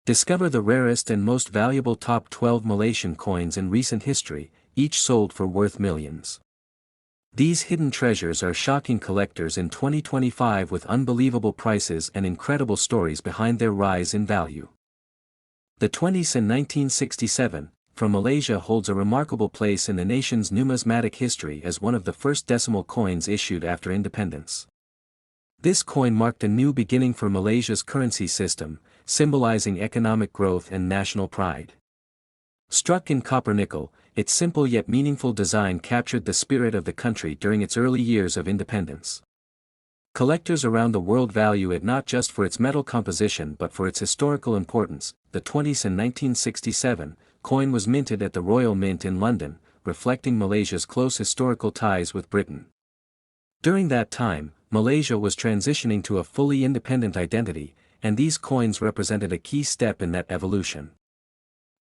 Discover the rarest and most valuable top 12 Malaysian coins in recent history, each sold for worth millions. These hidden treasures are shocking collectors in 2025 with unbelievable prices and incredible stories behind their rise in value. The 20s in 1967, from Malaysia holds a remarkable place in the nation's numismatic history as one of the first decimal coins issued after independence. This coin marked a new beginning for Malaysia's currency system, symbolizing economic growth and national pride. Struck in copper-nickel, its simple yet meaningful design captured the spirit of the country during its early years of independence. Collectors around the world value it not just for its metal composition but for its historical importance. The 20s in 1967, coin was minted at the Royal Mint in London, reflecting Malaysia's close historical ties with Britain. During that time, Malaysia was transitioning to a fully independent identity, and these coins represented a key step in that evolution.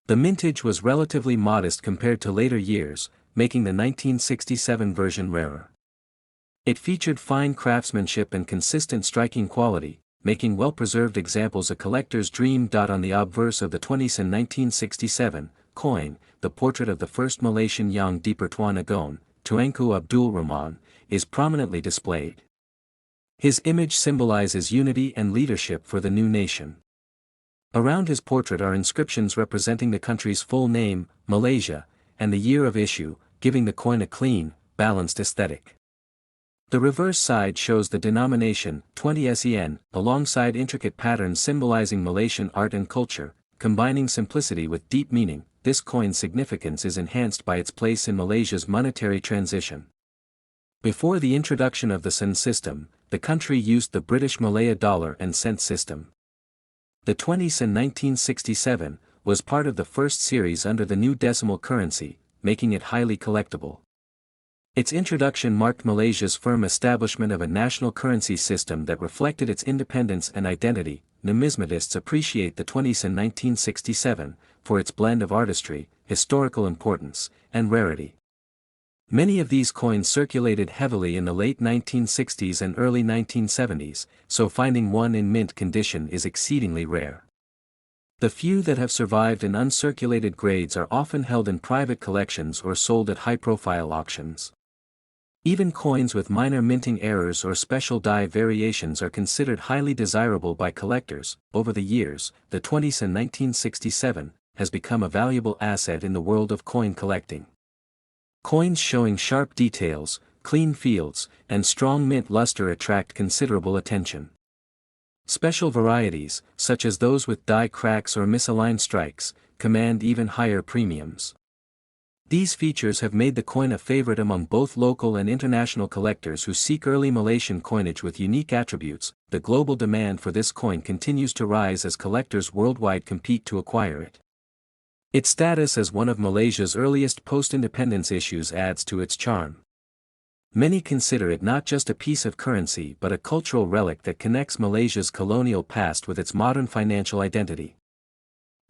The mintage was relatively modest compared to later years, making the 1967 version rarer. It featured fine craftsmanship and consistent striking quality, making well-preserved examples a collector's dream. On the obverse of the 20s in 1967 coin, the portrait of the first Malaysian Yang di-Pertuan Agong, Tuanku Abdul Rahman, is prominently displayed. His image symbolizes unity and leadership for the new nation. Around his portrait are inscriptions representing the country's full name, Malaysia, and the year of issue, giving the coin a clean, balanced aesthetic. The reverse side shows the denomination, 20 sen, alongside intricate patterns symbolizing Malaysian art and culture, combining simplicity with deep meaning. This coin's significance is enhanced by its place in Malaysia's monetary transition. Before the introduction of the sen system, the country used the British Malaya dollar and cent system. The 20s in 1967 was part of the first series under the new decimal currency, making it highly collectible. Its introduction marked Malaysia's firm establishment of a national currency system that reflected its independence and identity. Numismatists appreciate the 20s in 1967 for its blend of artistry, historical importance, and rarity. Many of these coins circulated heavily in the late 1960s and early 1970s, so finding one in mint condition is exceedingly rare. The few that have survived in uncirculated grades are often held in private collections or sold at high-profile auctions. Even coins with minor minting errors or special die variations are considered highly desirable by collectors. Over the years, the 20s in 1967 has become a valuable asset in the world of coin collecting. Coins showing sharp details, clean fields, and strong mint luster attract considerable attention. Special varieties, such as those with die cracks or misaligned strikes, command even higher premiums. These features have made the coin a favorite among both local and international collectors who seek early Malaysian coinage with unique attributes. The global demand for this coin continues to rise as collectors worldwide compete to acquire it. Its status as one of Malaysia's earliest post-independence issues adds to its charm. Many consider it not just a piece of currency but a cultural relic that connects Malaysia's colonial past with its modern financial identity.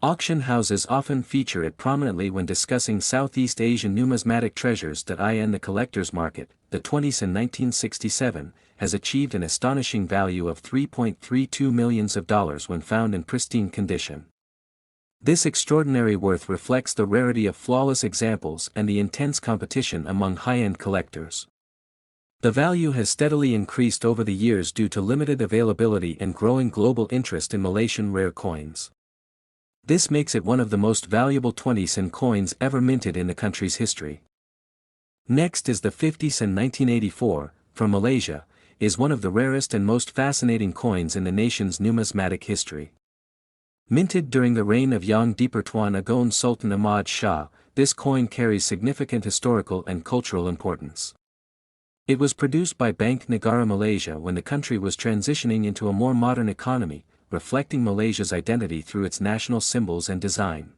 Auction houses often feature it prominently when discussing Southeast Asian numismatic treasures. In the collector's market, the 20s in 1967 has achieved an astonishing value of $3.32 million when found in pristine condition. This extraordinary worth reflects the rarity of flawless examples and the intense competition among high-end collectors. The value has steadily increased over the years due to limited availability and growing global interest in Malaysian rare coins. This makes it one of the most valuable 20 sen coins ever minted in the country's history. Next is the 50 sen 1984, from Malaysia, is one of the rarest and most fascinating coins in the nation's numismatic history. Minted during the reign of Yang di-Pertuan Agong Sultan Ahmad Shah, this coin carries significant historical and cultural importance. It was produced by Bank Negara Malaysia when the country was transitioning into a more modern economy, reflecting Malaysia's identity through its national symbols and design.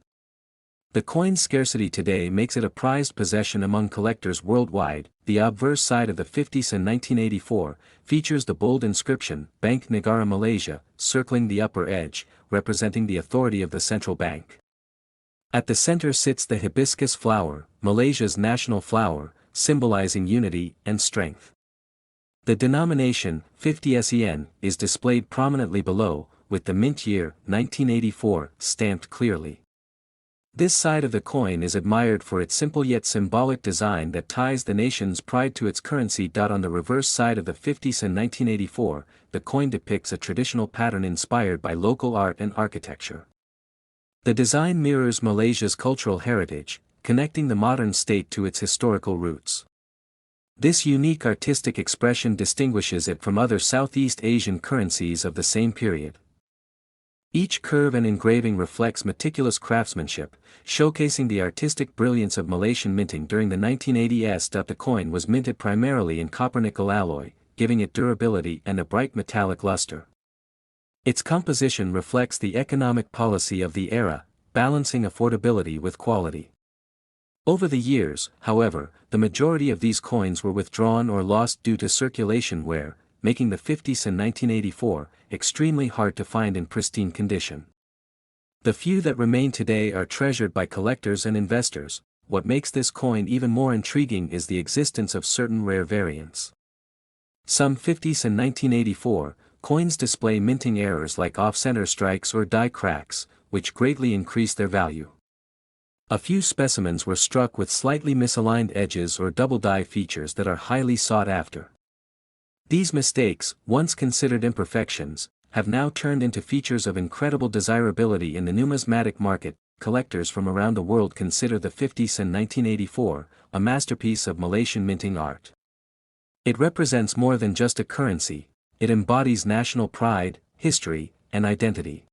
The coin's scarcity today makes it a prized possession among collectors worldwide. The obverse side of the 50 sen 1984 features the bold inscription, Bank Negara Malaysia, circling the upper edge, representing the authority of the central bank. At the center sits the hibiscus flower, Malaysia's national flower, symbolizing unity and strength. The denomination, 50 sen, is displayed prominently below, with the mint year, 1984, stamped clearly. This side of the coin is admired for its simple yet symbolic design that ties the nation's pride to its currency. On the reverse side of the 50s in 1984, the coin depicts a traditional pattern inspired by local art and architecture. The design mirrors Malaysia's cultural heritage, connecting the modern state to its historical roots. This unique artistic expression distinguishes it from other Southeast Asian currencies of the same period. Each curve and engraving reflects meticulous craftsmanship, showcasing the artistic brilliance of Malaysian minting during the 1980s. The coin was minted primarily in copper-nickel alloy, giving it durability and a bright metallic luster. Its composition reflects the economic policy of the era, balancing affordability with quality. Over the years, however, the majority of these coins were withdrawn or lost due to circulation wear, making the 50s in 1984 extremely hard to find in pristine condition. The few that remain today are treasured by collectors and investors. What makes this coin even more intriguing is the existence of certain rare variants. Some 50s in 1984 coins display minting errors like off-center strikes or die cracks, which greatly increase their value. A few specimens were struck with slightly misaligned edges or double die features that are highly sought after. These mistakes, once considered imperfections, have now turned into features of incredible desirability in the numismatic market. Collectors from around the world consider the 50s in 1984 a masterpiece of Malaysian minting art. It represents more than just a currency, it embodies national pride, history, and identity.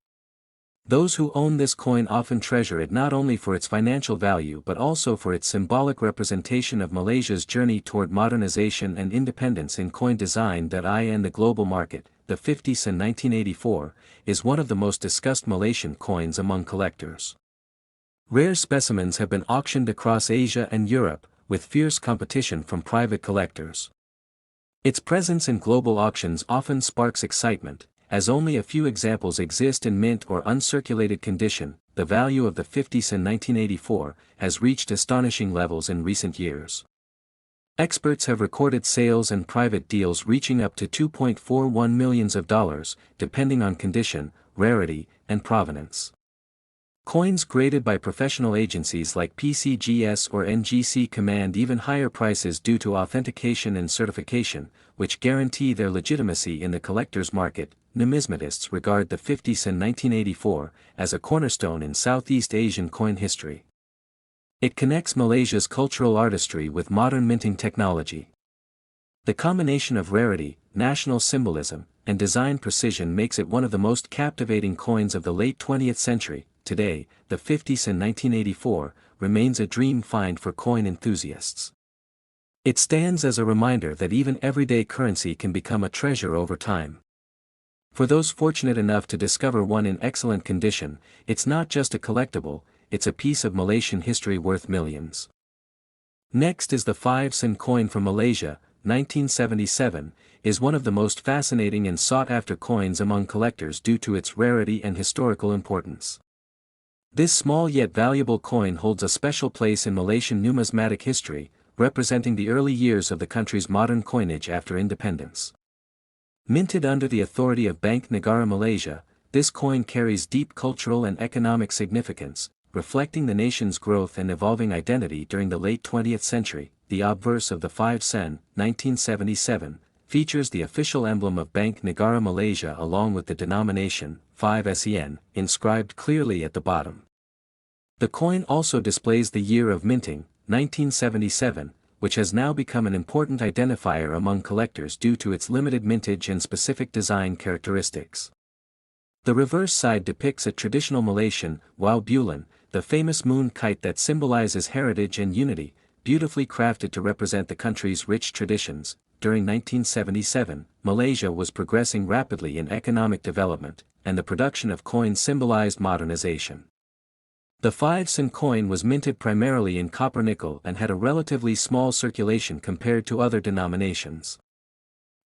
Those who own this coin often treasure it not only for its financial value but also for its symbolic representation of Malaysia's journey toward modernization and independence in coin design. In the global market, the 50s in 1984 is one of the most discussed Malaysian coins among collectors. Rare specimens have been auctioned across Asia and Europe, with fierce competition from private collectors. Its presence in global auctions often sparks excitement, as only a few examples exist in mint or uncirculated condition. The value of the 50s in 1984 has reached astonishing levels in recent years. Experts have recorded sales and private deals reaching up to $2.41 million, depending on condition, rarity, and provenance. Coins graded by professional agencies like PCGS or NGC command even higher prices due to authentication and certification, which guarantee their legitimacy in the collector's market. Numismatists regard the 50s in 1984 as a cornerstone in Southeast Asian coin history. It connects Malaysia's cultural artistry with modern minting technology. The combination of rarity, national symbolism, and design precision makes it one of the most captivating coins of the late 20th century. Today, the 50s in 1984 remains a dream find for coin enthusiasts. It stands as a reminder that even everyday currency can become a treasure over time. For those fortunate enough to discover one in excellent condition, it's not just a collectible, it's a piece of Malaysian history worth millions. Next is the 5 sen coin from Malaysia. 1977, is one of the most fascinating and sought-after coins among collectors due to its rarity and historical importance. This small yet valuable coin holds a special place in Malaysian numismatic history, representing the early years of the country's modern coinage after independence. Minted under the authority of Bank Negara Malaysia, this coin carries deep cultural and economic significance, reflecting the nation's growth and evolving identity during the late 20th century. The obverse of the 5 sen, 1977, features the official emblem of Bank Negara Malaysia along with the denomination, 5 sen, inscribed clearly at the bottom. The coin also displays the year of minting, 1977, which has now become an important identifier among collectors due to its limited mintage and specific design characteristics. The reverse side depicts a traditional Malaysian, Wow Bulan, the famous moon kite that symbolizes heritage and unity, beautifully crafted to represent the country's rich traditions. During 1977, Malaysia was progressing rapidly in economic development, and the production of coins symbolized modernization. The 5 sen coin was minted primarily in copper-nickel and had a relatively small circulation compared to other denominations.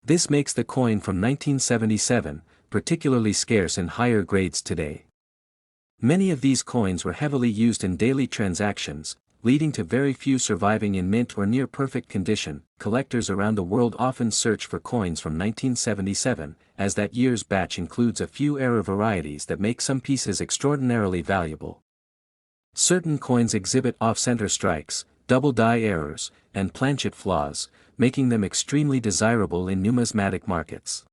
This makes the coin from 1977 particularly scarce in higher grades today. Many of these coins were heavily used in daily transactions, leading to very few surviving in mint or near perfect condition. Collectors around the world often search for coins from 1977, as that year's batch includes a few error varieties that make some pieces extraordinarily valuable. Certain coins exhibit off-center strikes, double die errors, and planchet flaws, making them extremely desirable in numismatic markets.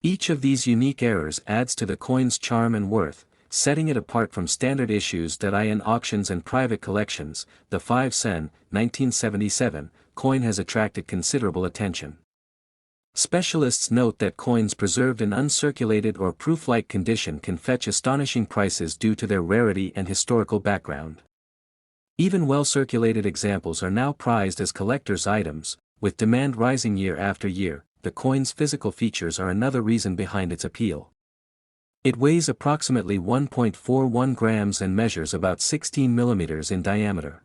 Each of these unique errors adds to the coin's charm and worth, setting it apart from standard issues that in auctions and private collections. The 5 sen, 1977, coin has attracted considerable attention. Specialists note that coins preserved in uncirculated or proof-like condition can fetch astonishing prices due to their rarity and historical background. Even well-circulated examples are now prized as collector's items, with demand rising year after year. The coin's physical features are another reason behind its appeal. It weighs approximately 1.41 grams and measures about 16 millimeters in diameter.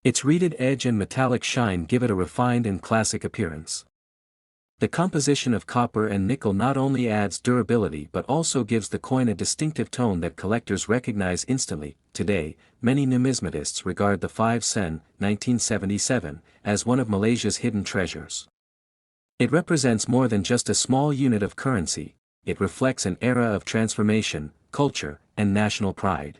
Its reeded edge and metallic shine give it a refined and classic appearance. The composition of copper and nickel not only adds durability but also gives the coin a distinctive tone that collectors recognize instantly. Today, many numismatists regard the 5 sen, 1977, as one of Malaysia's hidden treasures. It represents more than just a small unit of currency. It reflects an era of transformation, culture, and national pride.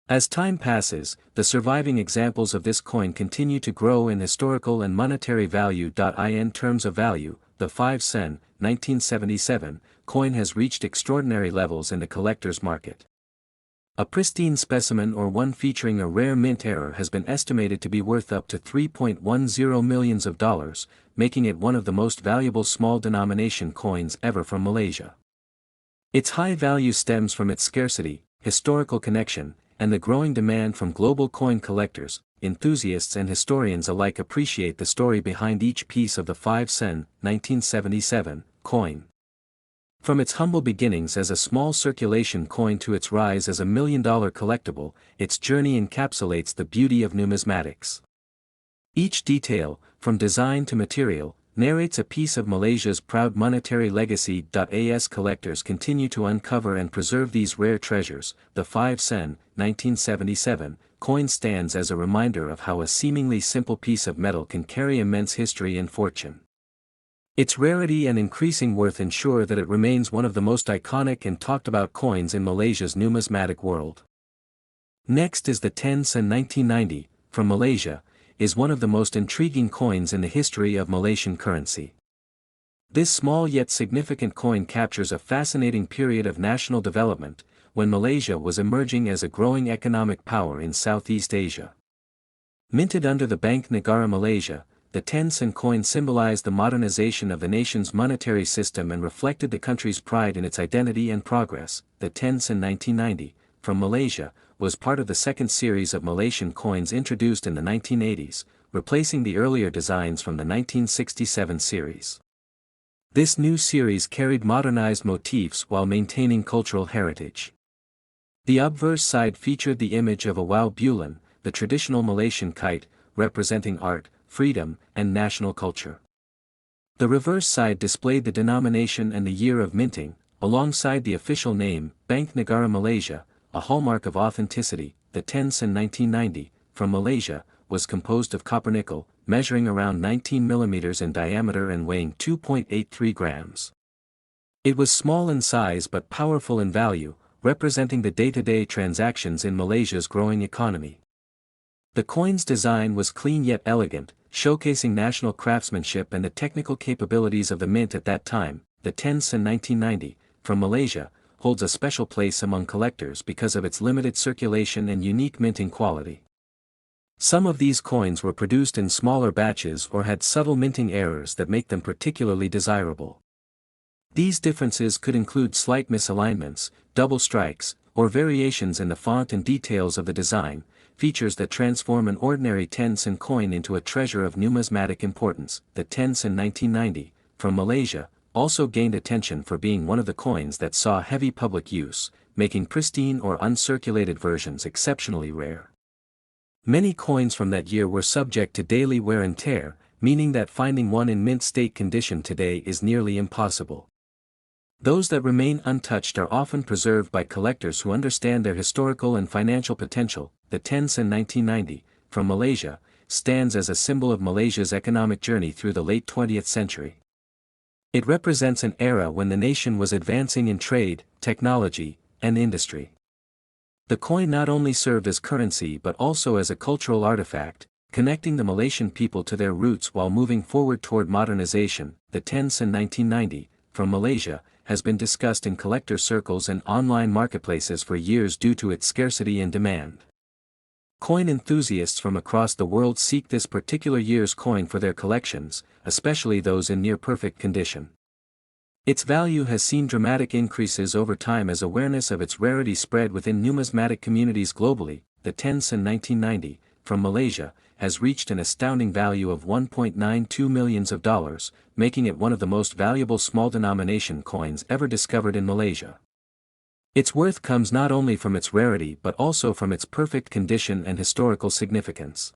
As time passes, the surviving examples of this coin continue to grow in historical and monetary value. In terms of value, the 5 sen, 1977, coin has reached extraordinary levels in the collector's market. A pristine specimen or one featuring a rare mint error has been estimated to be worth up to $3.10 million, making it one of the most valuable small-denomination coins ever from Malaysia. Its high value stems from its scarcity, historical connection, and the growing demand from global coin collectors. Enthusiasts and historians alike appreciate the story behind each piece of the 5 sen, 1977, coin. From its humble beginnings as a small circulation coin to its rise as a $1 million collectible, its journey encapsulates the beauty of numismatics. Each detail, from design to material, narrates a piece of Malaysia's proud monetary legacy. As collectors continue to uncover and preserve these rare treasures, the 5 sen, 1977, coin stands as a reminder of how a seemingly simple piece of metal can carry immense history and fortune. Its rarity and increasing worth ensure that it remains one of the most iconic and talked about coins in Malaysia's numismatic world. Next is the 10 sen 1990, from Malaysia, is one of the most intriguing coins in the history of Malaysian currency. This small yet significant coin captures a fascinating period of national development, when Malaysia was emerging as a growing economic power in Southeast Asia. Minted under the Bank Negara Malaysia, the 10 sen coin symbolized the modernization of the nation's monetary system and reflected the country's pride in its identity and progress. The 10 sen 1990, from Malaysia, was part of the second series of Malaysian coins introduced in the 1980s, replacing the earlier designs from the 1967 series. This new series carried modernized motifs while maintaining cultural heritage. The obverse side featured the image of a wow bulan, the traditional Malaysian kite, representing art, freedom, and national culture. The reverse side displayed the denomination and the year of minting, alongside the official name, Bank Negara Malaysia, a hallmark of authenticity. The 10 sen 1990, from Malaysia, was composed of copper nickel, measuring around 19 millimeters in diameter and weighing 2.83 grams. It was small in size but powerful in value, representing the day-to-day transactions in Malaysia's growing economy. The coin's design was clean yet elegant, showcasing national craftsmanship and the technical capabilities of the mint at that time. The 10 sen 1990, from Malaysia, holds a special place among collectors because of its limited circulation and unique minting quality. Some of these coins were produced in smaller batches or had subtle minting errors that make them particularly desirable. These differences could include slight misalignments, double strikes, or variations in the font and details of the design, features that transform an ordinary 10 sen coin into a treasure of numismatic importance. The 10 sen 1990, from Malaysia, also gained attention for being one of the coins that saw heavy public use, making pristine or uncirculated versions exceptionally rare. Many coins from that year were subject to daily wear and tear, meaning that finding one in mint state condition today is nearly impossible. Those that remain untouched are often preserved by collectors who understand their historical and financial potential. The 10 Sen 1990, from Malaysia, stands as a symbol of Malaysia's economic journey through the late 20th century. It represents an era when the nation was advancing in trade, technology, and industry. The coin not only served as currency but also as a cultural artifact, connecting the Malaysian people to their roots while moving forward toward modernization. The 10 Sen 1990, from Malaysia, has been discussed in collector circles and online marketplaces for years due to its scarcity and demand. Coin enthusiasts from across the world seek this particular year's coin for their collections, especially those in near-perfect condition. Its value has seen dramatic increases over time as awareness of its rarity spread within numismatic communities globally. The 10 Sen 1990, from Malaysia, has reached an astounding value of $1.92 million, making it one of the most valuable small-denomination coins ever discovered in Malaysia. Its worth comes not only from its rarity but also from its perfect condition and historical significance.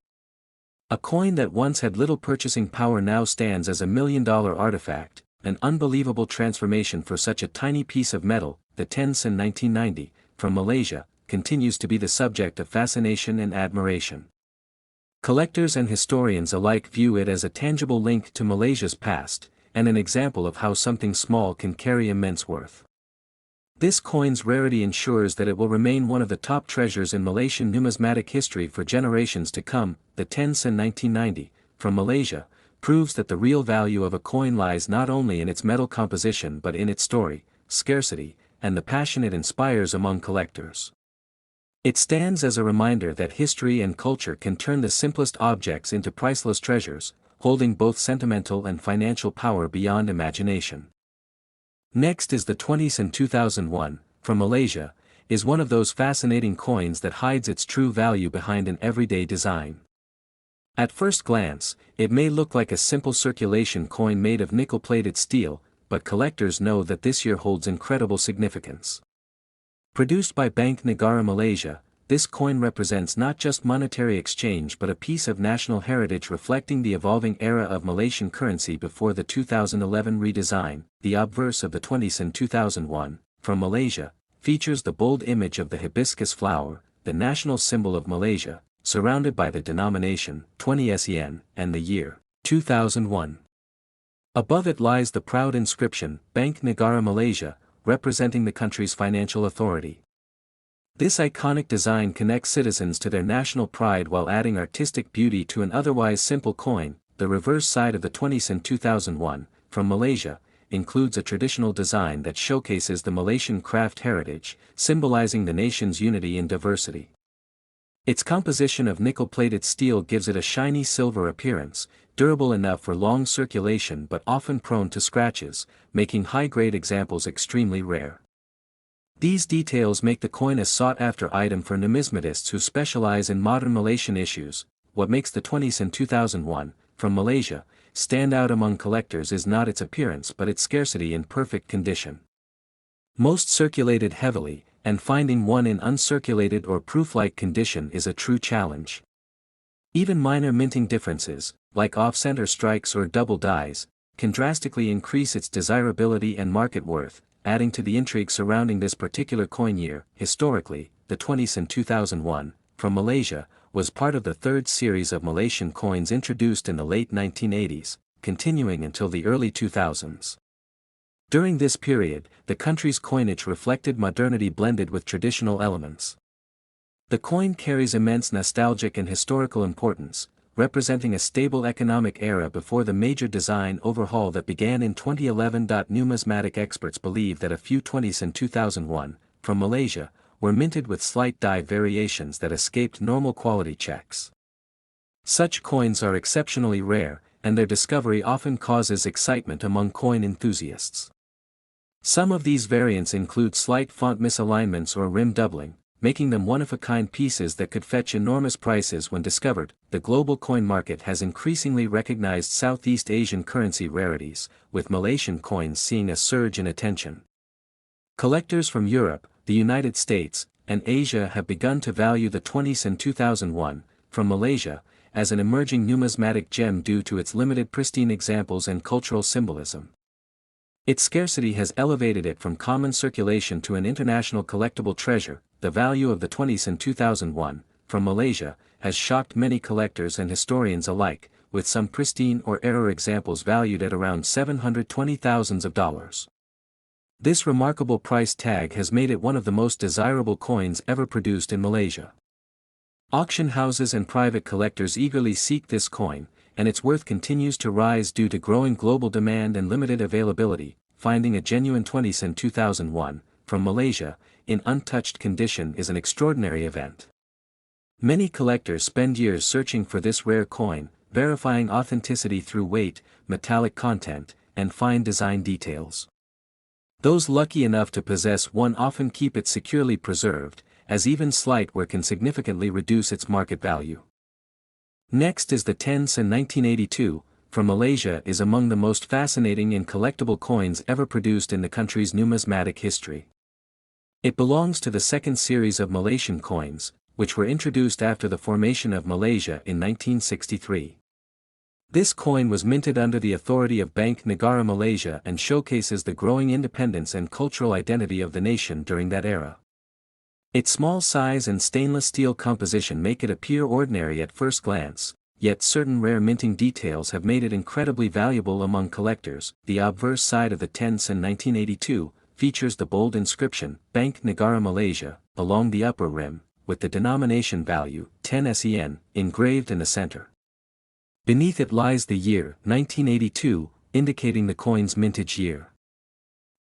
A coin that once had little purchasing power now stands as a $1 million artifact, an unbelievable transformation for such a tiny piece of metal. The 10 Sen 1990, from Malaysia, continues to be the subject of fascination and admiration. Collectors and historians alike view it as a tangible link to Malaysia's past, and an example of how something small can carry immense worth. This coin's rarity ensures that it will remain one of the top treasures in Malaysian numismatic history for generations to come. The 10 Sen 1990, from Malaysia, proves that the real value of a coin lies not only in its metal composition but in its story, scarcity, and the passion it inspires among collectors. It stands as a reminder that history and culture can turn the simplest objects into priceless treasures, holding both sentimental and financial power beyond imagination. Next is the 20 Sen 2001, from Malaysia, is one of those fascinating coins that hides its true value behind an everyday design. At first glance, it may look like a simple circulation coin made of nickel-plated steel, but collectors know that this year holds incredible significance. Produced by Bank Negara Malaysia, this coin represents not just monetary exchange but a piece of national heritage reflecting the evolving era of Malaysian currency before the 2011 redesign. The obverse of the 20 Sen 2001, from Malaysia, features the bold image of the hibiscus flower, the national symbol of Malaysia, surrounded by the denomination 20 Sen and the year 2001. Above it lies the proud inscription Bank Negara Malaysia, representing the country's financial authority. This iconic design connects citizens to their national pride while adding artistic beauty to an otherwise simple coin. The reverse side of the 20 Sen 2001, from Malaysia, includes a traditional design that showcases the Malaysian craft heritage, symbolizing the nation's unity in diversity. Its composition of nickel-plated steel gives it a shiny silver appearance, durable enough for long circulation but often prone to scratches, making high-grade examples extremely rare. These details make the coin a sought-after item for numismatists who specialize in modern Malaysian issues. What makes the 20 Sen 2001, from Malaysia, stand out among collectors is not its appearance but its scarcity in perfect condition. Most circulated heavily, and finding one in uncirculated or proof-like condition is a true challenge. Even minor minting differences, like off-center strikes or double dies, can drastically increase its desirability and market worth, adding to the intrigue surrounding this particular coin year. Historically, the 20 Sen 2001, from Malaysia, was part of the third series of Malaysian coins introduced in the late 1980s, continuing until the early 2000s. During this period, the country's coinage reflected modernity blended with traditional elements. The coin carries immense nostalgic and historical importance, representing a stable economic era before the major design overhaul that began in 2011. Numismatic experts believe that a few 20 Sen 2001, from Malaysia, were minted with slight die variations that escaped normal quality checks. Such coins are exceptionally rare, and their discovery often causes excitement among coin enthusiasts. Some of these variants include slight font misalignments or rim doubling, making them one-of-a-kind pieces that could fetch enormous prices when discovered. The global coin market has increasingly recognized Southeast Asian currency rarities, with Malaysian coins seeing a surge in attention. Collectors from Europe, the United States, and Asia have begun to value the 20 Sen 2001, from Malaysia, as an emerging numismatic gem due to its limited pristine examples and cultural symbolism. Its scarcity has elevated it from common circulation to an international collectible treasure. The value of the 20s in 2001, from Malaysia, has shocked many collectors and historians alike, with some pristine or error examples valued at around $720,000. This remarkable price tag has made it one of the most desirable coins ever produced in Malaysia. Auction houses and private collectors eagerly seek this coin, and its worth continues to rise due to growing global demand and limited availability. Finding a genuine 20s in 2001, from Malaysia, in untouched condition is an extraordinary event. Many collectors spend years searching for this rare coin, verifying authenticity through weight, metallic content, and fine design details. Those lucky enough to possess one often keep it securely preserved, as even slight wear can significantly reduce its market value. Next is the 10s in 1982, from Malaysia is among the most fascinating and collectible coins ever produced in the country's numismatic history. It belongs to the second series of Malaysian coins, which were introduced after the formation of Malaysia in 1963. This coin was minted under the authority of Bank Negara Malaysia and showcases the growing independence and cultural identity of the nation during that era. Its small size and stainless steel composition make it appear ordinary at first glance, yet certain rare minting details have made it incredibly valuable among collectors. The obverse side of the 10s in 1982 features the bold inscription, Bank Negara Malaysia, along the upper rim, with the denomination value, 10 SEN, engraved in the center. Beneath it lies the year, 1982, indicating the coin's mintage year.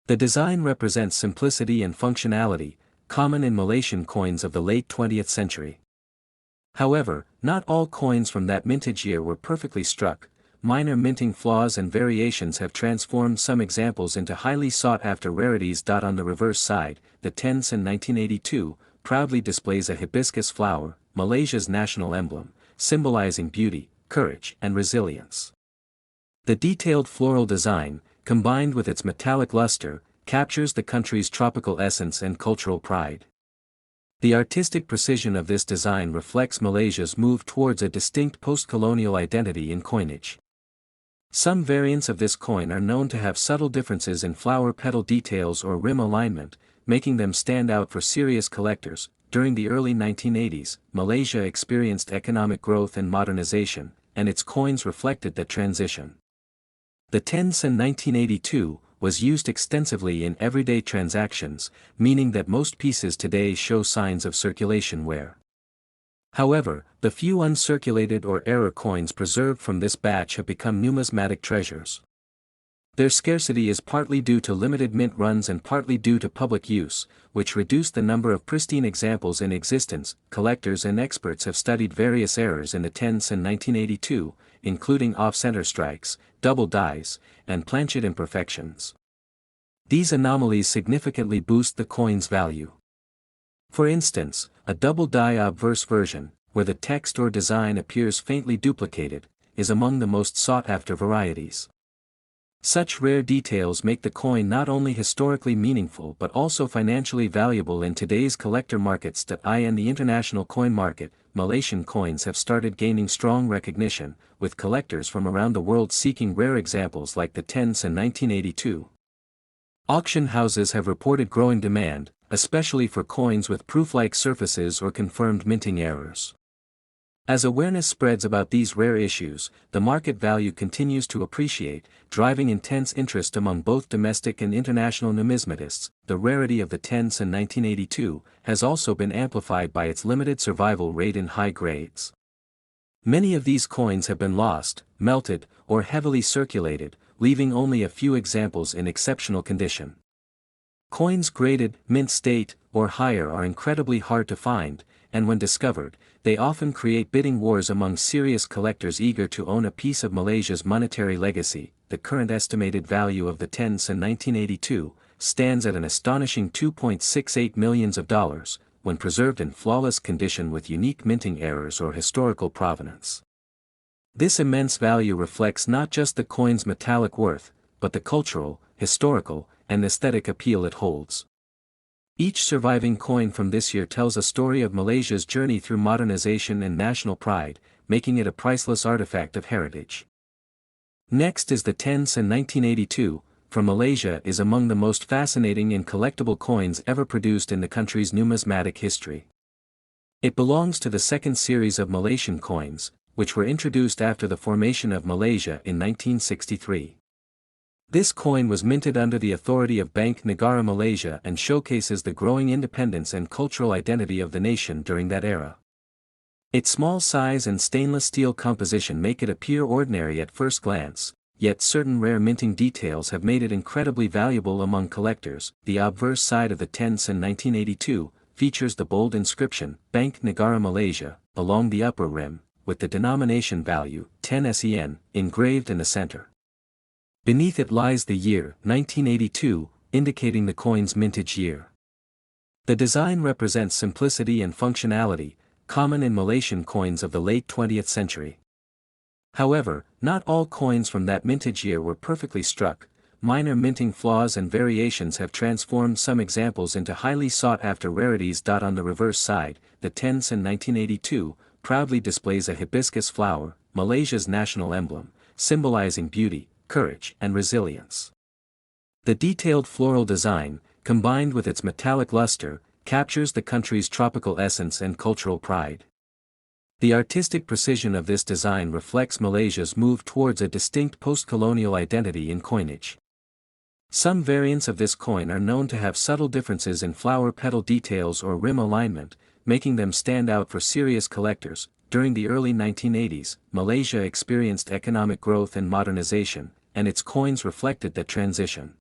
The design represents simplicity and functionality, common in Malaysian coins of the late 20th century. However, not all coins from that mintage year were perfectly struck. Minor minting flaws and variations have transformed some examples into highly sought-after rarities. On the reverse side, the 10s in 1982 proudly displays a hibiscus flower, Malaysia's national emblem, symbolizing beauty, courage, and resilience. The detailed floral design, combined with its metallic luster, captures the country's tropical essence and cultural pride. The artistic precision of this design reflects Malaysia's move towards a distinct post-colonial identity in coinage. Some variants of this coin are known to have subtle differences in flower petal details or rim alignment, making them stand out for serious collectors. During the early 1980s, Malaysia experienced economic growth and modernization, and its coins reflected that transition. The 10s in 1982 was used extensively in everyday transactions, meaning that most pieces today show signs of circulation wear. However, the few uncirculated or error coins preserved from this batch have become numismatic treasures. Their scarcity is partly due to limited mint runs and partly due to public use, which reduced the number of pristine examples in existence. Collectors and experts have studied various errors in the 10s in 1982, including off-center strikes, double dies, and planchet imperfections. These anomalies significantly boost the coin's value. For instance, a double die obverse version, where the text or design appears faintly duplicated, is among the most sought-after varieties. Such rare details make the coin not only historically meaningful but also financially valuable in today's collector markets. In the international coin market, Malaysian coins have started gaining strong recognition, with collectors from around the world seeking rare examples like the 10s in 1982. Auction houses have reported growing demand, especially for coins with proof-like surfaces or confirmed minting errors. As awareness spreads about these rare issues, the market value continues to appreciate, driving intense interest among both domestic and international numismatists. The rarity of the 10s in 1982 has also been amplified by its limited survival rate in high grades. Many of these coins have been lost, melted, or heavily circulated, leaving only a few examples in exceptional condition. Coins graded, mint state, or higher are incredibly hard to find, and when discovered, they often create bidding wars among serious collectors eager to own a piece of Malaysia's monetary legacy. The current estimated value of the 10s in 1982 stands at an astonishing $2.68 million, when preserved in flawless condition with unique minting errors or historical provenance. This immense value reflects not just the coin's metallic worth, but the cultural, historical, and aesthetic appeal it holds. Each surviving coin from this year tells a story of Malaysia's journey through modernization and national pride, making it a priceless artifact of heritage. Next is the 10s in 1982, from Malaysia is among the most fascinating and collectible coins ever produced in the country's numismatic history. It belongs to the second series of Malaysian coins, which were introduced after the formation of Malaysia in 1963. This coin was minted under the authority of Bank Negara Malaysia and showcases the growing independence and cultural identity of the nation during that era. Its small size and stainless steel composition make it appear ordinary at first glance, yet certain rare minting details have made it incredibly valuable among collectors. The obverse side of the 10 Sen 1982 features the bold inscription, Bank Negara Malaysia, along the upper rim, with the denomination value, 10 SEN, engraved in the center. Beneath it lies the year, 1982, indicating the coin's mintage year. The design represents simplicity and functionality, common in Malaysian coins of the late 20th century. However, not all coins from that mintage year were perfectly struck. Minor minting flaws and variations have transformed some examples into highly sought-after rarities. On the reverse side, the 10 Sen 1982 proudly displays a hibiscus flower, Malaysia's national emblem, symbolizing beauty, courage, and resilience. The detailed floral design, combined with its metallic luster, captures the country's tropical essence and cultural pride. The artistic precision of this design reflects Malaysia's move towards a distinct post-colonial identity in coinage. Some variants of this coin are known to have subtle differences in flower petal details or rim alignment, making them stand out for serious collectors. During the early 1980s, Malaysia experienced economic growth and modernization, and its coins reflected that transition.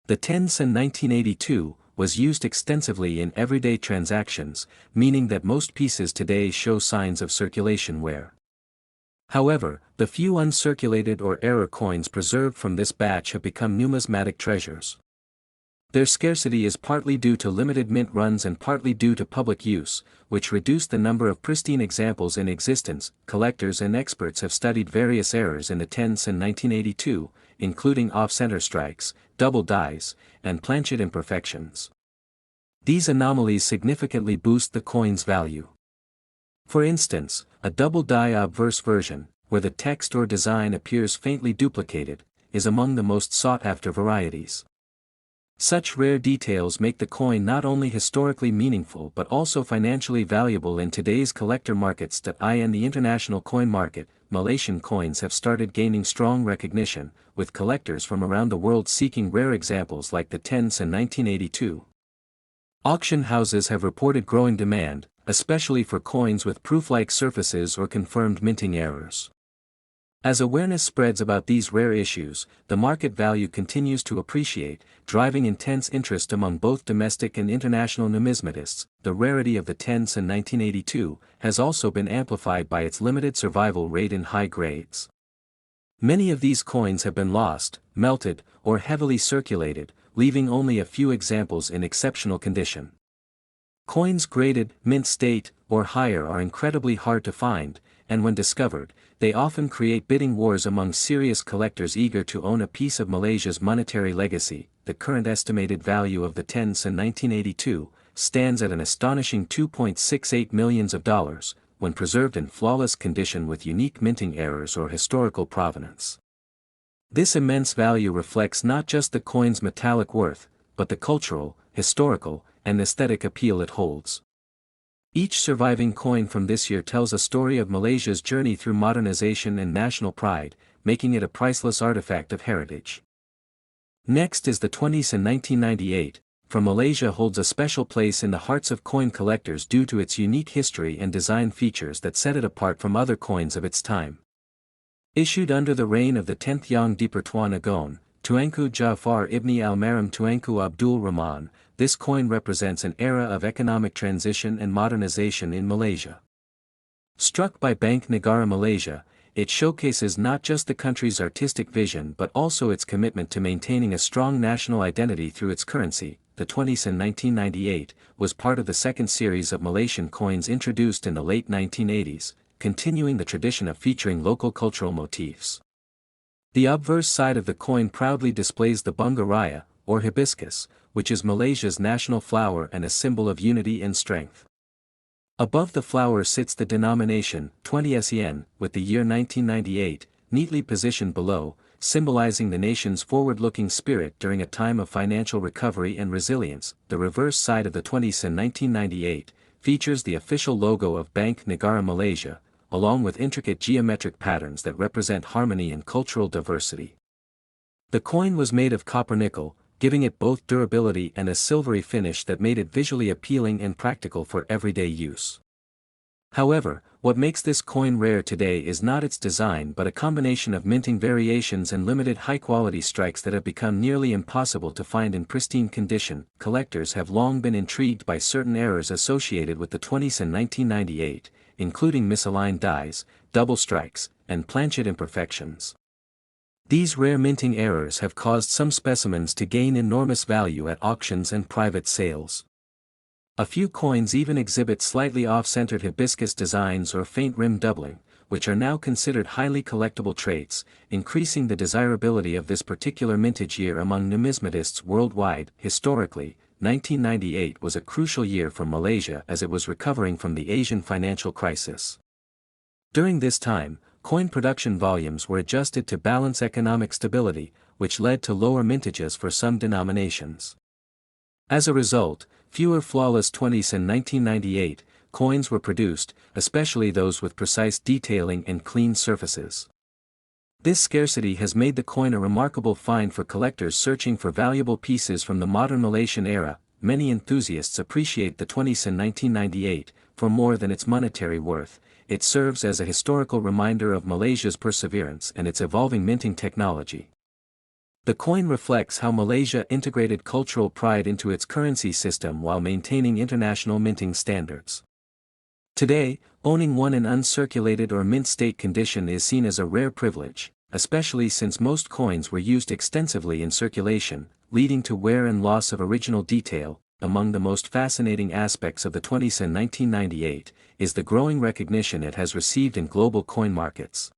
The 10 Sen 1982 was used extensively in everyday transactions, meaning that most pieces today show signs of circulation wear. However, the few uncirculated or error coins preserved from this batch have become numismatic treasures. Their scarcity is partly due to limited mint runs and partly due to public use, which reduced the number of pristine examples in existence. Collectors and experts have studied various errors in the 10 Sen 1982, including off-center strikes, double dies, and planchet imperfections. These anomalies significantly boost the coin's value. For instance, a double die obverse version, where the text or design appears faintly duplicated, is among the most sought-after varieties. Such rare details make the coin not only historically meaningful but also financially valuable in today's collector markets. In the international coin market, Malaysian coins have started gaining strong recognition, with collectors from around the world seeking rare examples like the 10 Sen 1982. Auction houses have reported growing demand, especially for coins with proof-like surfaces or confirmed minting errors. As awareness spreads about these rare issues, the market value continues to appreciate, driving intense interest among both domestic and international numismatists. The rarity of the 10 Sen 1982 has also been amplified by its limited survival rate in high grades. Many of these coins have been lost, melted, or heavily circulated, leaving only a few examples in exceptional condition. Coins graded, mint state, or higher are incredibly hard to find, and when discovered, they often create bidding wars among serious collectors eager to own a piece of Malaysia's monetary legacy. The current estimated value of the 10 Sen 1982 stands at an astonishing $2.68 million, when preserved in flawless condition with unique minting errors or historical provenance. This immense value reflects not just the coin's metallic worth, but the cultural, historical, and aesthetic appeal it holds. Each surviving coin from this year tells a story of Malaysia's journey through modernization and national pride, making it a priceless artifact of heritage. Next is the 20 Sen 1998, from Malaysia holds a special place in the hearts of coin collectors due to its unique history and design features that set it apart from other coins of its time. Issued under the reign of the 10th Yang di-Pertuan Agong, Tuanku Ja'far ibn al-Maram Tuanku Abdul Rahman, this coin represents an era of economic transition and modernization in Malaysia. Struck by Bank Negara Malaysia, it showcases not just the country's artistic vision but also its commitment to maintaining a strong national identity through its currency. The 20 Sen 1998 was part of the second series of Malaysian coins introduced in the late 1980s, continuing the tradition of featuring local cultural motifs. The obverse side of the coin proudly displays the bunga raya, or hibiscus, which is Malaysia's national flower and a symbol of unity and strength. Above the flower sits the denomination, 20 SEN, with the year 1998, neatly positioned below, symbolizing the nation's forward-looking spirit during a time of financial recovery and resilience. The reverse side of the 20 Sen 1998 features the official logo of Bank Negara Malaysia, along with intricate geometric patterns that represent harmony and cultural diversity. The coin was made of copper nickel, giving it both durability and a silvery finish that made it visually appealing and practical for everyday use. However, what makes this coin rare today is not its design but a combination of minting variations and limited high-quality strikes that have become nearly impossible to find in pristine condition. Collectors have long been intrigued by certain errors associated with the 20 Sen 1998, including misaligned dies, double strikes, and planchet imperfections. These rare minting errors have caused some specimens to gain enormous value at auctions and private sales. A few coins even exhibit slightly off-centered hibiscus designs or faint rim doubling, which are now considered highly collectible traits, increasing the desirability of this particular mintage year among numismatists worldwide. Historically, 1998 was a crucial year for Malaysia as it was recovering from the Asian financial crisis. During this time, coin production volumes were adjusted to balance economic stability, which led to lower mintages for some denominations. As a result, fewer flawless 20 Sen 1998 coins were produced, especially those with precise detailing and clean surfaces. This scarcity has made the coin a remarkable find for collectors searching for valuable pieces from the modern Malaysian era. Many enthusiasts appreciate the 20 Sen 1998 for more than its monetary worth. It serves as a historical reminder of Malaysia's perseverance and its evolving minting technology. The coin reflects how Malaysia integrated cultural pride into its currency system while maintaining international minting standards. Today, owning one in uncirculated or mint state condition is seen as a rare privilege, especially since most coins were used extensively in circulation, leading to wear and loss of original detail. Among the most fascinating aspects of the 20 Sen 1998 is the growing recognition it has received in global coin markets.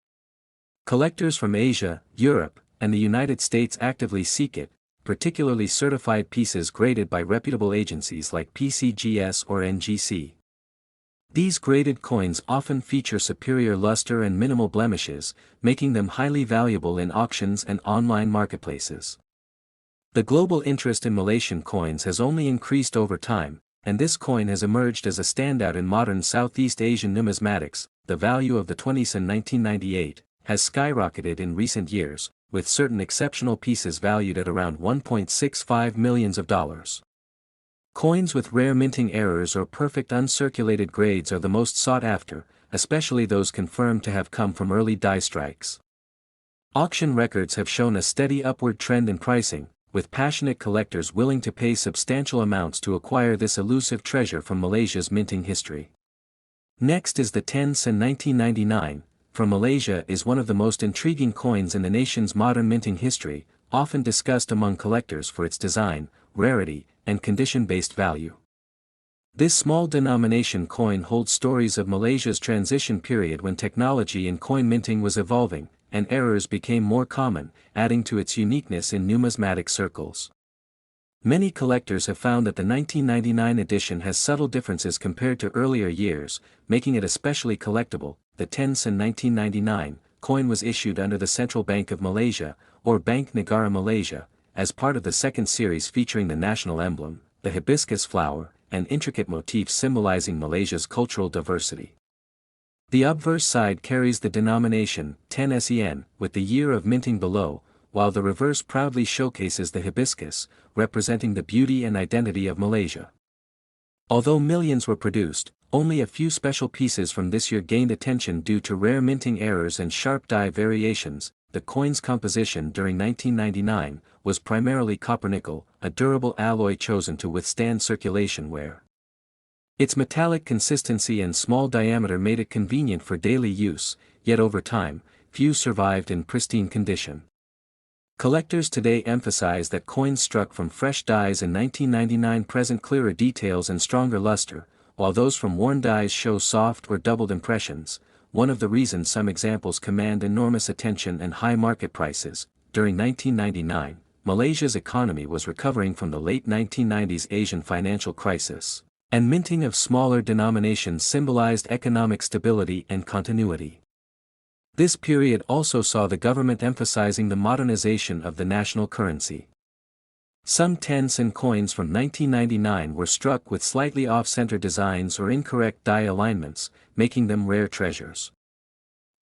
Collectors from Asia, Europe, and the United States actively seek it, particularly certified pieces graded by reputable agencies like PCGS or NGC. These graded coins often feature superior luster and minimal blemishes, making them highly valuable in auctions and online marketplaces. The global interest in Malaysian coins has only increased over time, and this coin has emerged as a standout in modern Southeast Asian numismatics. The value of the 20 Sen 1998 has skyrocketed in recent years, with certain exceptional pieces valued at around $1.65 million. Coins with rare minting errors or perfect uncirculated grades are the most sought after, especially those confirmed to have come from early die strikes. Auction records have shown a steady upward trend in pricing, with passionate collectors willing to pay substantial amounts to acquire this elusive treasure from Malaysia's minting history. Next is the 10 Sen 1999. From Malaysia is one of the most intriguing coins in the nation's modern minting history, often discussed among collectors for its design, rarity, and condition-based value. This small denomination coin holds stories of Malaysia's transition period when technology in coin minting was evolving, and errors became more common, adding to its uniqueness in numismatic circles. Many collectors have found that the 1999 edition has subtle differences compared to earlier years, making it especially collectible. The 10 Sen 1999 coin was issued under the Central Bank of Malaysia, or Bank Negara Malaysia, as part of the second series featuring the national emblem, the hibiscus flower, and intricate motifs symbolizing Malaysia's cultural diversity. The obverse side carries the denomination 10 Sen with the year of minting below, while the reverse proudly showcases the hibiscus, representing the beauty and identity of Malaysia. Although millions were produced, only a few special pieces from this year gained attention due to rare minting errors and sharp die variations. The coin's composition during 1999 was primarily copper-nickel, a durable alloy chosen to withstand circulation wear. Its metallic consistency and small diameter made it convenient for daily use, yet over time, few survived in pristine condition. Collectors today emphasize that coins struck from fresh dies in 1999 present clearer details and stronger luster, while those from worn dies show soft or doubled impressions. One of the reasons some examples command enormous attention and high market prices. During 1999, Malaysia's economy was recovering from the late 1990s Asian financial crisis, and minting of smaller denominations symbolized economic stability and continuity. This period also saw the government emphasizing the modernization of the national currency. Some 10-cent coins from 1999 were struck with slightly off-center designs or incorrect die alignments, making them rare treasures.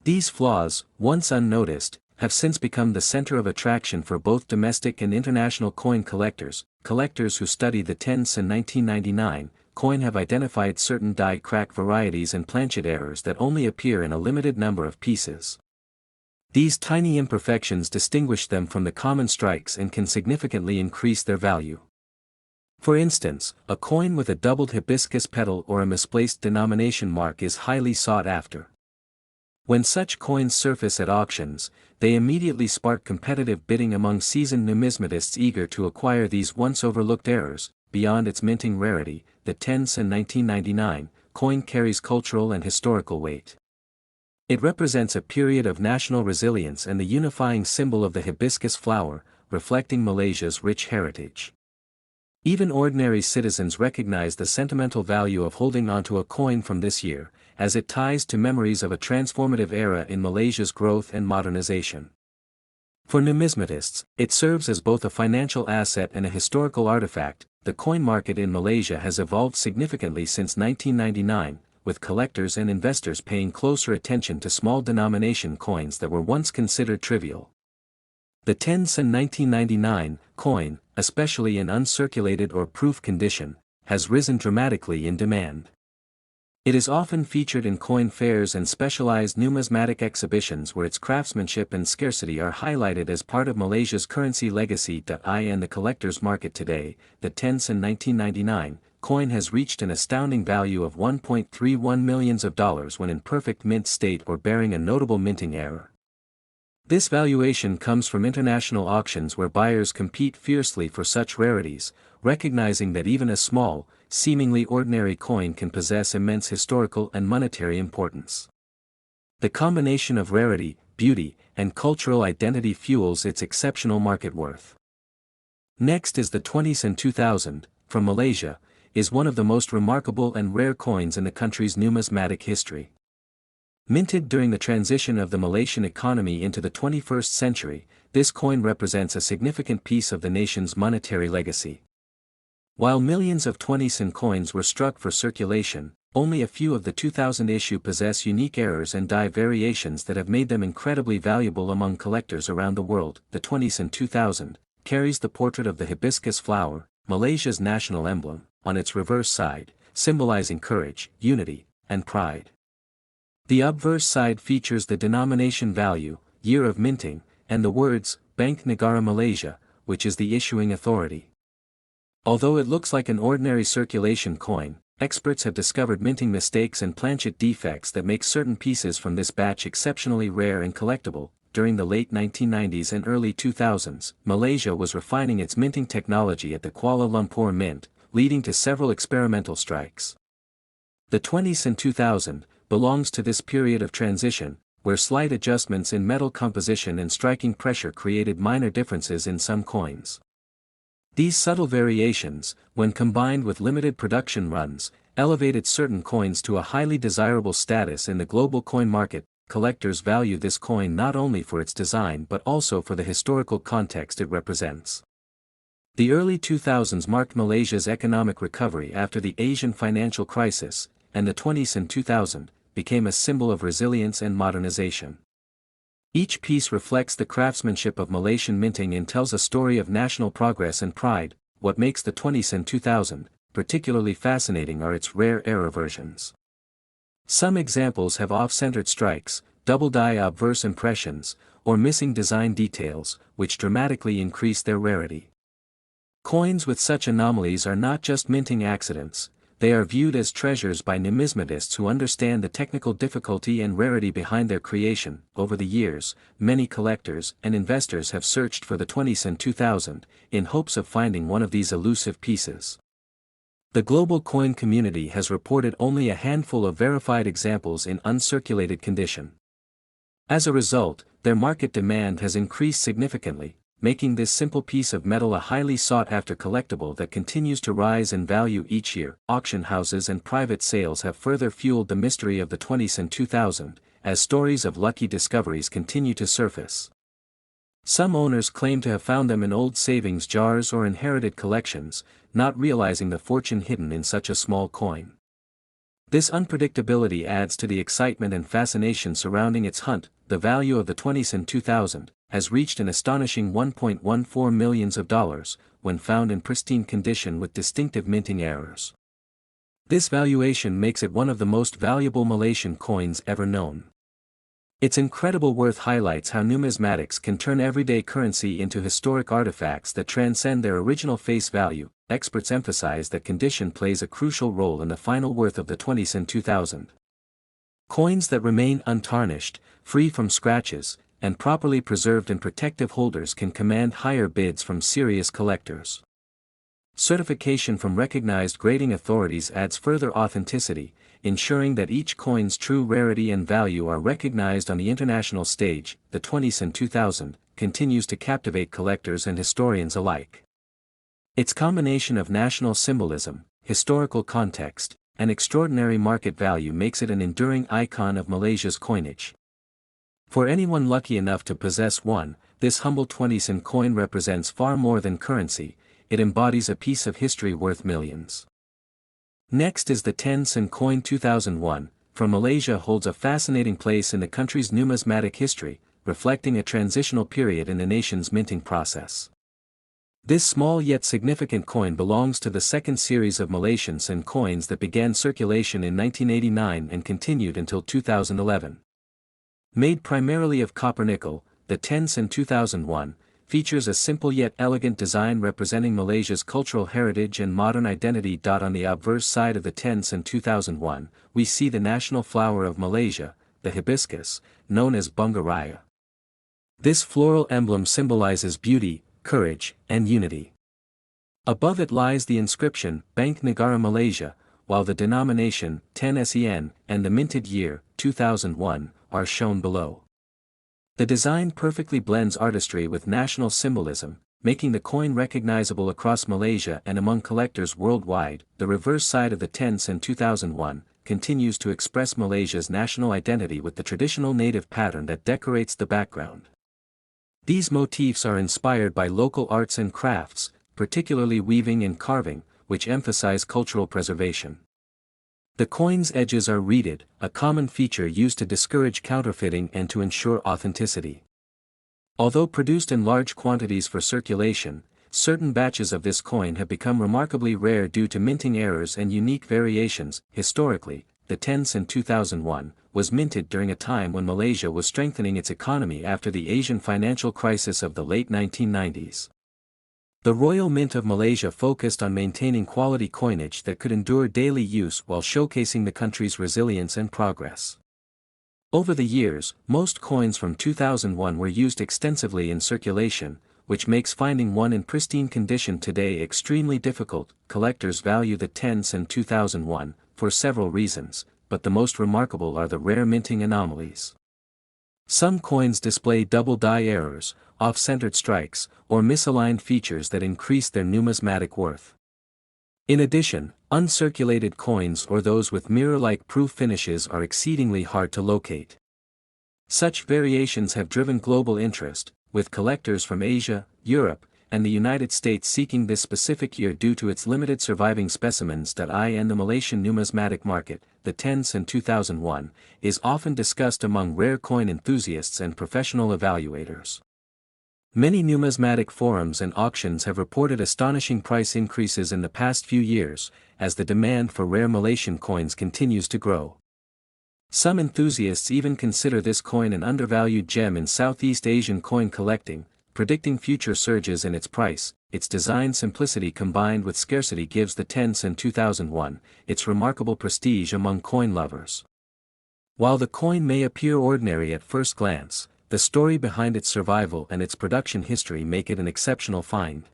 These flaws, once unnoticed, have since become the center of attraction for both domestic and international coin collectors. Collectors who study the 10-cent 1999 coin have identified certain die crack varieties and planchet errors that only appear in a limited number of pieces. These tiny imperfections distinguish them from the common strikes and can significantly increase their value. For instance, a coin with a doubled hibiscus petal or a misplaced denomination mark is highly sought after. When such coins surface at auctions, they immediately spark competitive bidding among seasoned numismatists eager to acquire these once overlooked errors. Beyond its minting rarity, the 10-cent 1999 coin carries cultural and historical weight. It represents a period of national resilience and the unifying symbol of the hibiscus flower, reflecting Malaysia's rich heritage. Even ordinary citizens recognize the sentimental value of holding onto a coin from this year, as it ties to memories of a transformative era in Malaysia's growth and modernization. For numismatists, it serves as both a financial asset and a historical artifact. The coin market in Malaysia has evolved significantly since 1999, with collectors and investors paying closer attention to small denomination coins that were once considered trivial. The 10-cent 1999 coin, especially in uncirculated or proof condition, has risen dramatically in demand. It is often featured in coin fairs and specialized numismatic exhibitions where its craftsmanship and scarcity are highlighted as part of Malaysia's currency legacy. In the collector's market today, the 10-cent 1999 coin has reached an astounding value of $1.31 million when in perfect mint state or bearing a notable minting error. This valuation comes from international auctions where buyers compete fiercely for such rarities, recognizing that even a small, seemingly ordinary coin can possess immense historical and monetary importance. The combination of rarity, beauty, and cultural identity fuels its exceptional market worth. Next is the 20-cent 2000, from Malaysia, is one of the most remarkable and rare coins in the country's numismatic history. Minted during the transition of the Malaysian economy into the 21st century, this coin represents a significant piece of the nation's monetary legacy. While millions of 20-cent coins were struck for circulation, only a few of the 2000 issue possess unique errors and die variations that have made them incredibly valuable among collectors around the world. The 20-cent 2000 carries the portrait of the hibiscus flower, Malaysia's national emblem, on its reverse side, symbolizing courage, unity, and pride. The obverse side features the denomination value, year of minting, and the words, Bank Negara Malaysia, which is the issuing authority. Although it looks like an ordinary circulation coin, experts have discovered minting mistakes and planchet defects that make certain pieces from this batch exceptionally rare and collectible. During the late 1990s and early 2000s, Malaysia was refining its minting technology at the Kuala Lumpur Mint, leading to several experimental strikes. The 20-cent 2000 belongs to this period of transition, where slight adjustments in metal composition and striking pressure created minor differences in some coins. These subtle variations, when combined with limited production runs, elevated certain coins to a highly desirable status in the global coin market. Collectors value this coin not only for its design but also for the historical context it represents. The early 2000s marked Malaysia's economic recovery after the Asian financial crisis, and the 20-cent 2000 became a symbol of resilience and modernization. Each piece reflects the craftsmanship of Malaysian minting and tells a story of national progress and pride. What makes the 20-cent 2000 particularly fascinating are its rare error versions. Some examples have off-centered strikes, double die obverse impressions, or missing design details, which dramatically increase their rarity. Coins with such anomalies are not just minting accidents, they are viewed as treasures by numismatists who understand the technical difficulty and rarity behind their creation. Over the years, many collectors and investors have searched for the 20-cent 2000, in hopes of finding one of these elusive pieces. The global coin community has reported only a handful of verified examples in uncirculated condition. As a result, their market demand has increased significantly, making this simple piece of metal a highly sought-after collectible that continues to rise in value each year. Auction houses and private sales have further fueled the mystery of the 20-cent 2000, as stories of lucky discoveries continue to surface. Some owners claim to have found them in old savings jars or inherited collections, not realizing the fortune hidden in such a small coin. This unpredictability adds to the excitement and fascination surrounding its hunt. The value of the 20s in 2000 has reached an astonishing $1.14 million when found in pristine condition with distinctive minting errors. This valuation makes it one of the most valuable Malaysian coins ever known. Its incredible worth highlights how numismatics can turn everyday currency into historic artifacts that transcend their original face value. Experts emphasize that condition plays a crucial role in the final worth of the 20s in 2000. Coins that remain untarnished, free from scratches, and properly preserved in protective holders can command higher bids from serious collectors. Certification from recognized grading authorities adds further authenticity, ensuring that each coin's true rarity and value are recognized on the international stage. The 20s in 2000 continues to captivate collectors and historians alike. Its combination of national symbolism, historical context, and extraordinary market value makes it an enduring icon of Malaysia's coinage. For anyone lucky enough to possess one, this humble 20s coin represents far more than currency. It embodies a piece of history worth millions. Next is the 10s coin 2001, from Malaysia holds a fascinating place in the country's numismatic history, reflecting a transitional period in the nation's minting process. This small yet significant coin belongs to the second series of Malaysian coins that began circulation in 1989 and continued until 2011. Made primarily of copper nickel, the 10s 2001 features a simple yet elegant design representing Malaysia's cultural heritage and modern identity. On the obverse side of the 10s 2001, we see the national flower of Malaysia, the hibiscus, known as bunga raya. This floral emblem symbolizes beauty, courage, and unity. Above it lies the inscription, Bank Negara Malaysia, while the denomination, 10 SEN, and the minted year, 2001, are shown below. The design perfectly blends artistry with national symbolism, making the coin recognizable across Malaysia and among collectors worldwide. The reverse side of the 10s 2001 continues to express Malaysia's national identity with the traditional native pattern that decorates the background. These motifs are inspired by local arts and crafts, particularly weaving and carving, which emphasize cultural preservation. The coin's edges are reeded, a common feature used to discourage counterfeiting and to ensure authenticity. Although produced in large quantities for circulation, certain batches of this coin have become remarkably rare due to minting errors and unique variations. Historically, the 10s 2001 was minted during a time when Malaysia was strengthening its economy after the Asian financial crisis of the late 1990s. The Royal Mint of Malaysia focused on maintaining quality coinage that could endure daily use while showcasing the country's resilience and progress. Over the years, most coins from 2001 were used extensively in circulation, which makes finding one in pristine condition today extremely difficult. Collectors value the 10s 2001 for several reasons, but the most remarkable are the rare minting anomalies. Some coins display double die errors, off-centered strikes, or misaligned features that increase their numismatic worth. In addition, uncirculated coins or those with mirror-like proof finishes are exceedingly hard to locate. Such variations have driven global interest, with collectors from Asia, Europe, and the United States seeking this specific year due to its limited surviving specimens. In the Malaysian numismatic market, the 10s 2001 is often discussed among rare coin enthusiasts and professional evaluators. Many numismatic forums and auctions have reported astonishing price increases in the past few years, as the demand for rare Malaysian coins continues to grow. Some enthusiasts even consider this coin an undervalued gem in Southeast Asian coin collecting, predicting future surges in its price. Its design simplicity combined with scarcity gives the 10s 2001 its remarkable prestige among coin lovers. While the coin may appear ordinary at first glance, the story behind its survival and its production history make it an exceptional find.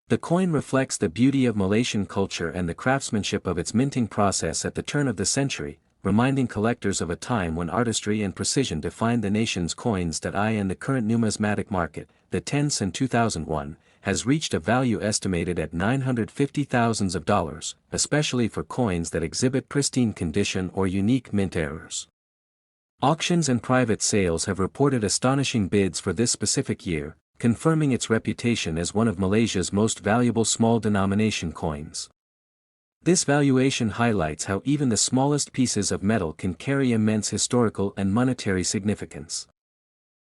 The coin reflects the beauty of Malaysian culture and the craftsmanship of its minting process at the turn of the century, reminding collectors of a time when artistry and precision defined the nation's coins. In the current numismatic market, the 10s 2001 has reached a value estimated at $950,000, especially for coins that exhibit pristine condition or unique mint errors. Auctions and private sales have reported astonishing bids for this specific year, confirming its reputation as one of Malaysia's most valuable small-denomination coins. This valuation highlights how even the smallest pieces of metal can carry immense historical and monetary significance.